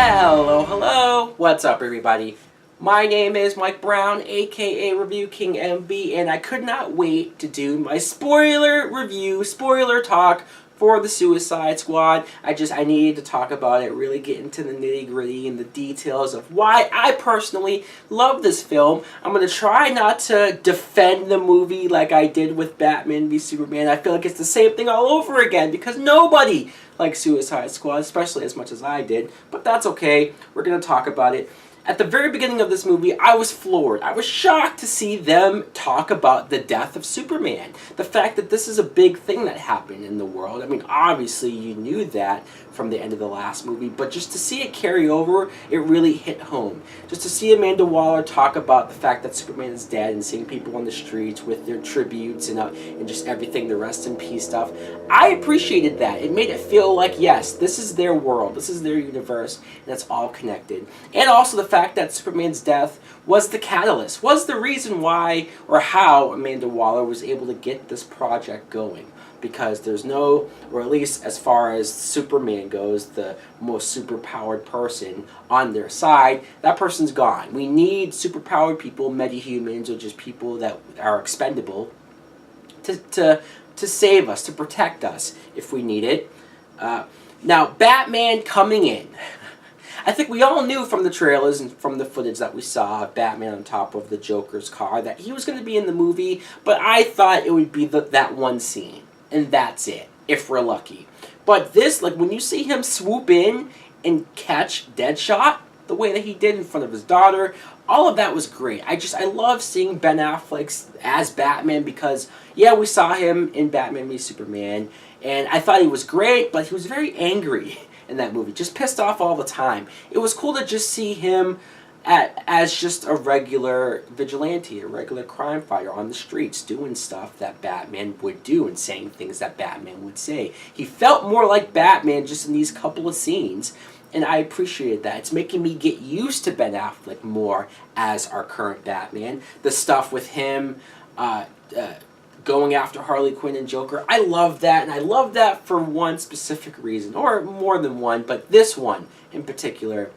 Hello, hello! What's up, everybody? My name is Mike Brown, aka ReviewKingMB, and I could not wait to do my spoiler review, spoiler talk for the Suicide Squad. I needed to talk about it, really get into the nitty-gritty and the details of why I personally love this film. I'm going to try not to defend the movie like I did with Batman v Superman. I feel like it's the same thing all over again because nobody likes Suicide Squad, especially as much as I did. But that's okay. We're going to talk about it. At the very beginning of this movie, I was floored. I was shocked to see them talk about the death of Superman. The fact that this is a big thing that happened in the world. I mean, obviously you knew that from the end of the last movie, but just to see it carry over, it really hit home. Just to see Amanda Waller talk about the fact that Superman is dead and seeing people on the streets with their tributes and just everything, the rest in peace stuff. I appreciated that. It made it feel like, yes, this is their world, this is their universe, and it's all connected. And also the fact that Superman's death was the catalyst, was the reason why or how Amanda Waller was able to get this project going. Because there's no, or at least as far as Superman goes, the most superpowered person on their side, that person's gone. We need superpowered people, metahumans, or just people that are expendable to save us, to protect us if we need it. Now, Batman coming in. I think we all knew from the trailers and from the footage that we saw of Batman on top of the Joker's car that he was going to be in the movie, but I thought it would be that one scene, and that's it, if we're lucky. But this, like when you see him swoop in and catch Deadshot, the way that he did in front of his daughter, all of that was great. I love seeing Ben Affleck as Batman because, yeah, we saw him in Batman v Superman, and I thought he was great, but he was very angry in that movie, just pissed off all the time. It was cool to just see him as just a regular vigilante, a regular crime fighter on the streets, doing stuff that Batman would do and saying things that Batman would say. He felt more like Batman just in these couple of scenes, and I appreciated that. It's making me get used to Ben Affleck more as our current Batman. The stuff with him going after Harley Quinn and Joker, I love that, and I love that for one specific reason, or more than one, but this one in particular.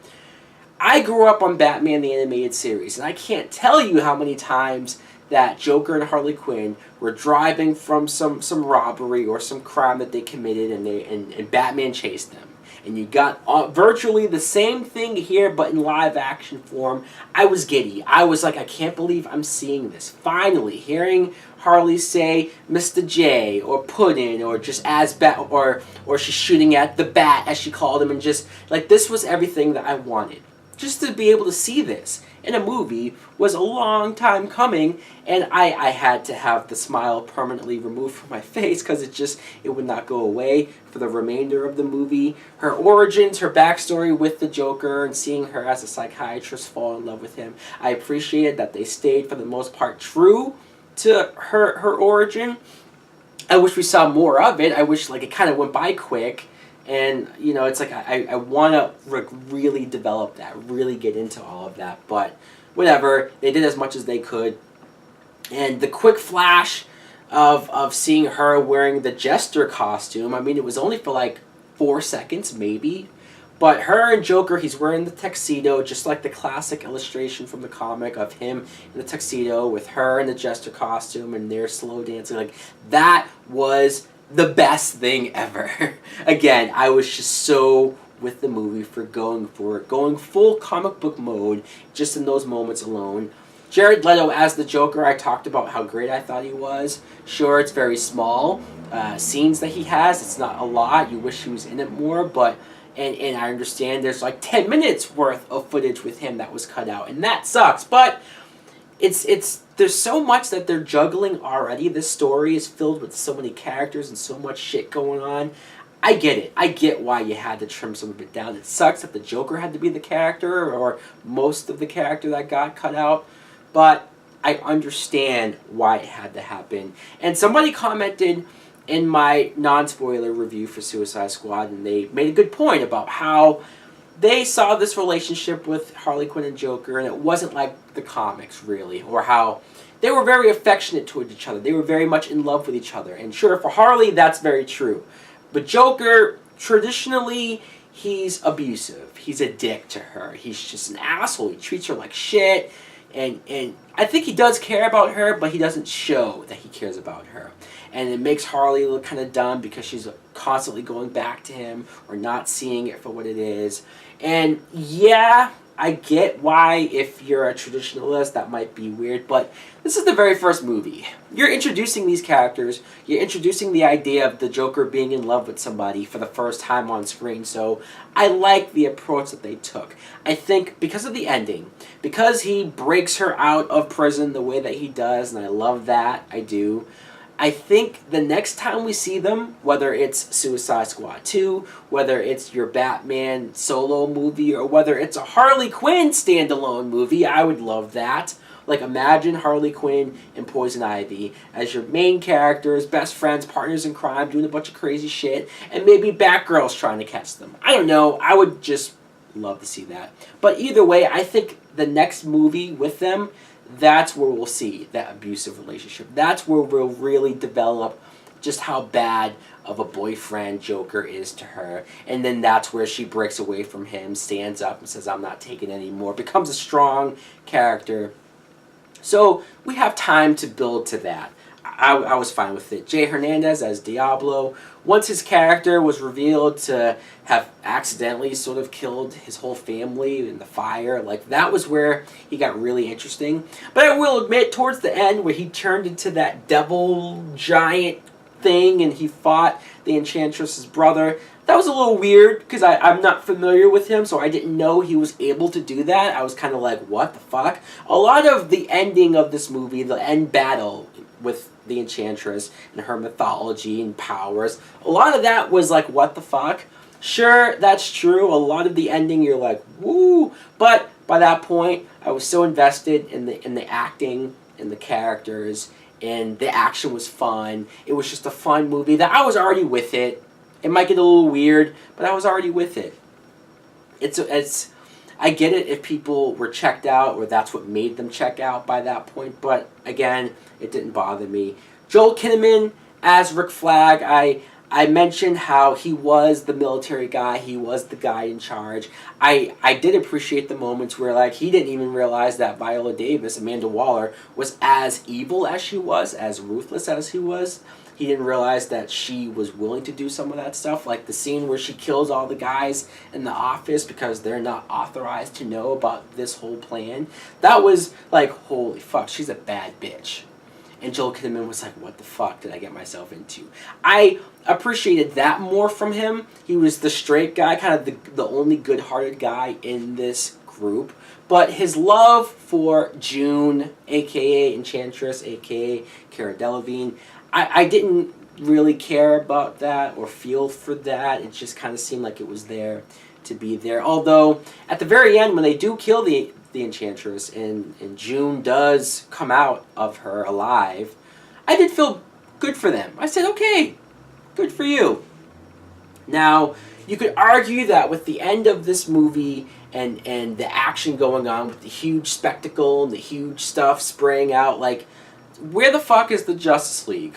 I grew up on Batman the Animated Series, and I can't tell you how many times that Joker and Harley Quinn were driving from some robbery or some crime that they committed, and Batman chased them. And you got virtually the same thing here, but in live action form. I was giddy. I was like, I can't believe I'm seeing this. Finally, hearing Harley say Mr. J or Puddin' or just as Bat or she's shooting at the Bat as she called him, and just like this was everything that I wanted. Just to be able to see this in a movie was a long time coming, and I had to have the smile permanently removed from my face because it would not go away for the remainder of the movie. Her origins, her backstory with the Joker, and seeing her as a psychiatrist fall in love with him. I appreciated that they stayed for the most part true to her origin. I wish we saw more of it. I wish like it kind of went by quick. And, you know, it's like I want to really develop that, really get into all of that. But whatever, they did as much as they could. And the quick flash of seeing her wearing the Jester costume, I mean, it was only for like 4 seconds, maybe. But her and Joker, he's wearing the tuxedo, just like the classic illustration from the comic of him in the tuxedo with her in the Jester costume and they're slow dancing. Like, that was the best thing ever. Again, I was just so with the movie for going full comic book mode just in those moments alone. Jared Leto as the Joker, I talked about how great I thought he was. Sure, it's very small scenes that he has. It's not a lot. You wish he was in it more, but and I understand there's like 10 minutes worth of footage with him that was cut out, and that sucks. But there's so much that they're juggling already. This story is filled with so many characters and so much shit going on. I get it. I get why you had to trim some of it down. It sucks that the Joker had to be the character, or most of the character that got cut out, but I understand why it had to happen. And somebody commented in my non-spoiler review for Suicide Squad, and they made a good point about how they saw this relationship with Harley Quinn and Joker, and it wasn't like the comics, really, or how they were very affectionate towards each other. They were very much in love with each other. And sure, for Harley, that's very true. But Joker, traditionally, he's abusive. He's a dick to her. He's just an asshole. He treats her like shit. And I think he does care about her, but he doesn't show that he cares about her. And it makes Harley look kind of dumb because she's constantly going back to him or not seeing it for what it is. And yeah, I get why if you're a traditionalist that might be weird, but this is the very first movie. You're introducing these characters, you're introducing the idea of the Joker being in love with somebody for the first time on screen, so I like the approach that they took. I think because of the ending, because he breaks her out of prison the way that he does, and I love that, I do, I think the next time we see them, whether it's Suicide Squad 2, whether it's your Batman solo movie, or whether it's a Harley Quinn standalone movie, I would love that. Like, imagine Harley Quinn and Poison Ivy as your main characters, best friends, partners in crime, doing a bunch of crazy shit, and maybe Batgirl's trying to catch them. I don't know. I would just love to see that. But either way, I think the next movie with them, that's where we'll see that abusive relationship. That's where we'll really develop just how bad of a boyfriend Joker is to her. And then that's where she breaks away from him, stands up and says, I'm not taking it anymore, becomes a strong character. So we have time to build to that. I was fine with it. Jay Hernandez as Diablo, once his character was revealed to have accidentally sort of killed his whole family in the fire, like that was where he got really interesting. But I will admit, towards the end where he turned into that devil giant thing and he fought the Enchantress's brother, that was a little weird because I'm not familiar with him, so I didn't know he was able to do that. I was kind of like, what the fuck? A lot of the ending of this movie, the end battle with the Enchantress and her mythology and powers, a lot of that was like, what the fuck? Sure, that's true. A lot of the ending, you're like, woo. But by that point, I was so invested in the acting, in the characters, and the action was fun. It was just a fun movie that I was already with it. It might get a little weird, but I was already with it. It's I get it if people were checked out or that's what made them check out by that point, but again, it didn't bother me. Joel Kinnaman as Rick Flag, I mentioned how he was the military guy, he was the guy in charge. I did appreciate the moments where like he didn't even realize that Viola Davis, Amanda Waller, was as evil as she was, as ruthless as he was. He didn't realize that she was willing to do some of that stuff, like the scene where she kills all the guys in the office because they're not authorized to know about this whole plan. That was like, holy fuck, she's a bad bitch. And Joel Kinnaman was like, what the fuck did I get myself into? I appreciated that more from him. He was the straight guy, kind of the only good-hearted guy in this group. But his love for June, a.k.a. Enchantress, a.k.a. Cara Delevingne, I didn't really care about that or feel for that. It just kind of seemed like it was there to be there. Although, at the very end, when they do kill the Enchantress and June does come out of her alive, I did feel good for them. I said, okay, good for you. Now, you could argue that with the end of this movie and the action going on with the huge spectacle and the huge stuff spraying out, like, where the fuck is the Justice League?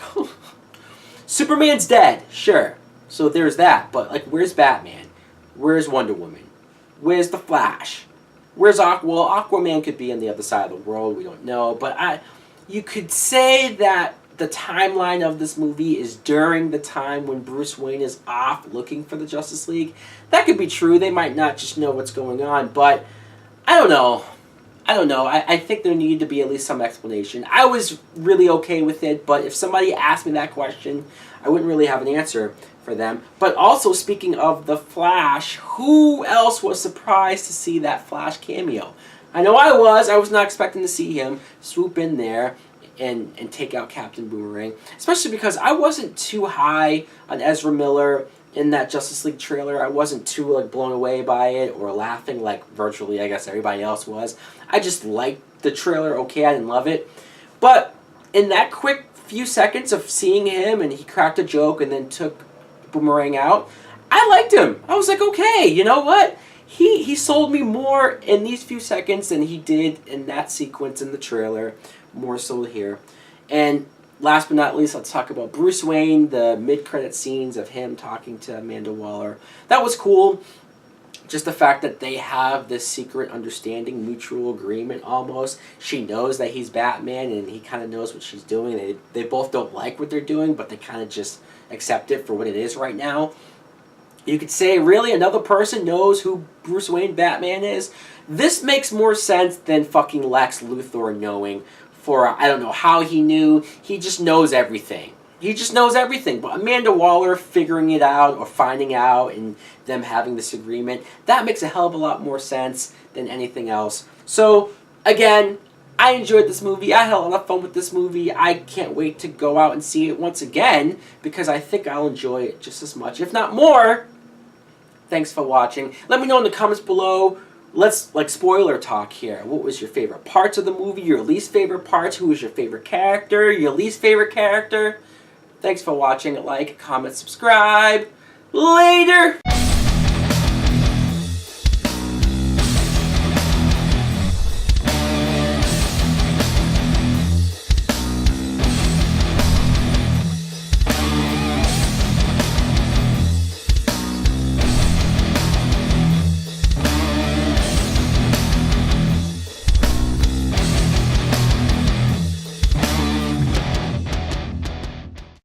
Superman's dead, sure. So there's that. But, like, where's Batman? Where's Wonder Woman? Where's the Flash? Where's Aquaman could be on the other side of the world. We don't know. But you could say that the timeline of this movie is during the time when Bruce Wayne is off looking for the Justice League. That could be true. They might not just know what's going on. But I don't know. I think there needed to be at least some explanation. I was really okay with it, but if somebody asked me that question, I wouldn't really have an answer for them. But also, speaking of the Flash, who else was surprised to see that Flash cameo? I know I was. I was not expecting to see him swoop in there and take out Captain Boomerang, especially because I wasn't too high on Ezra Miller in that Justice League trailer. I wasn't too like blown away by it or laughing like virtually I guess everybody else was. I just liked the trailer, okay, I didn't love it. But in that quick few seconds of seeing him and he cracked a joke and then took Boomerang out, I liked him. I was like, okay, you know what? He sold me more in these few seconds than he did in that sequence in the trailer, more so here. And last but not least, let's talk about Bruce Wayne, the mid-credit scenes of him talking to Amanda Waller. That was cool. just the fact that they have this secret understanding, mutual agreement almost. She knows that he's Batman, and he kind of knows what she's doing. They both don't like what they're doing, but they kind of just accept it for what it is right now. You could say, really, another person knows who Bruce Wayne Batman is? This makes more sense than fucking Lex Luthor knowing for, I don't know how he knew. He just knows everything. He just knows everything. But Amanda Waller figuring it out or finding out and them having this agreement, that makes a hell of a lot more sense than anything else. So, again, I enjoyed this movie. I had a lot of fun with this movie. I can't wait to go out and see it once again because I think I'll enjoy it just as much, if not more. Thanks for watching. Let me know in the comments below. Let's, spoiler talk here. What was your favorite parts of the movie? Your least favorite parts? Who was your favorite character? Your least favorite character? Thanks for watching. Like, comment, subscribe. Later!